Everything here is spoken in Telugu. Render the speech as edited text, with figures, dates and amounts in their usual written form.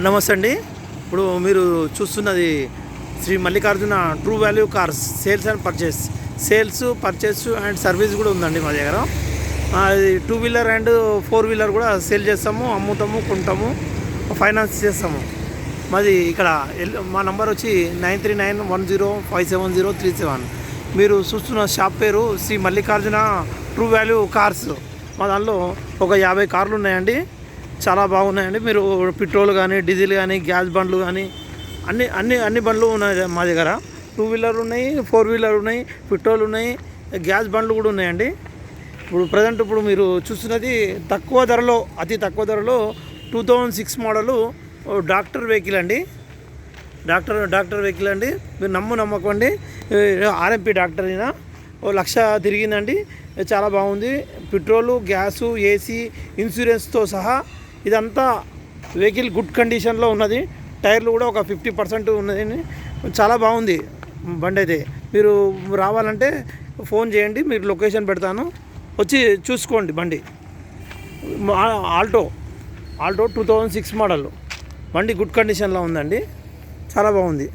నమస్తే అండి. ఇప్పుడు మీరు చూస్తున్నది Shri Mallikarjuna true value cars sales and purchase and service కూడా ఉందండి మా దగ్గర. అది 2 వీలర్ అండ్ 4 వీలర్ కూడా సేల్ చేస్తాము, అమ్ముతాము, కొంటాము, ఫైనాన్స్ చేస్తాము. మాది ఇక్కడ మా నంబర్ వచ్చి 9391057037. మీరు చూస్తున్న షాప్ పేరు Shri Mallikarjuna true value cars. మా దానిలో ఒక 50 కార్లు ఉన్నాయండి. చాలా బాగున్నాయండి. మీరు పెట్రోల్ కానీ, డీజిల్ కానీ, గ్యాస్ బండ్లు కానీ అన్ని బండ్లు ఉన్నాయి మా దగ్గర. 2 వీలర్ ఉన్నాయి, 4 వీలర్ ఉన్నాయి, పెట్రోల్ ఉన్నాయి, గ్యాస్ బండ్లు కూడా ఉన్నాయండి. ఇప్పుడు మీరు చూస్తున్నది అతి తక్కువ ధరలో 2006 మోడలు డాక్టర్ వెహికల్ అండి. డాక్టర్ వెహికల్ అండి. మీరు నమ్మకండి, ఆర్ఎంపీ డాక్టర్ అయినా 1,00,000 తిరిగిందండి. చాలా బాగుంది. పెట్రోలు, గ్యాసు, ఏసీ, ఇన్సూరెన్స్తో సహా ఇదంతా వెహికల్ గుడ్ కండిషన్లో ఉన్నది. టైర్లు కూడా ఒక 50% ఉన్నది. చాలా బాగుంది బండి అయితే. మీరు రావాలంటే ఫోన్ చేయండి, మీరు లొకేషన్ పెడతాను, వచ్చి చూసుకోండి. బండి ఆల్టో 2006 మోడల్ బండి గుడ్ కండిషన్లో ఉందండి. చాలా బాగుంది.